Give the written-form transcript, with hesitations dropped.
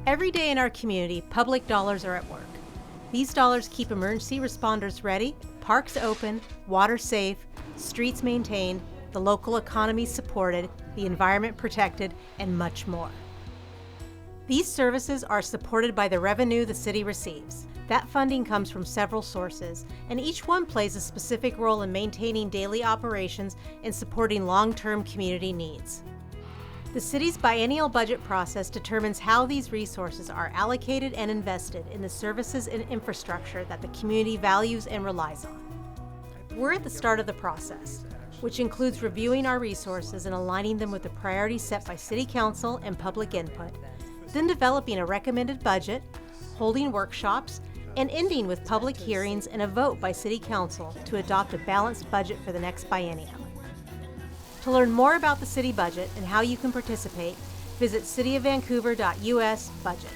Every day in our community, public dollars are at work. These dollars keep emergency responders ready, parks open, water safe, streets maintained, the local economy supported, the environment protected, and much more. These services are supported by the revenue the city receives. That funding comes from several sources, and each one plays a specific role in maintaining daily operations and supporting long-term community needs. The city's biennial budget process determines how these resources are allocated and invested in the services and infrastructure that the community values and relies on. We're at the start of the process, which includes reviewing our resources and aligning them with the priorities set by City Council and public input, then developing a recommended budget, holding workshops, and ending with public hearings and a vote by City Council to adopt a balanced budget for the next biennium. To learn more about the city budget and how you can participate, visit cityofvancouver.us/budget.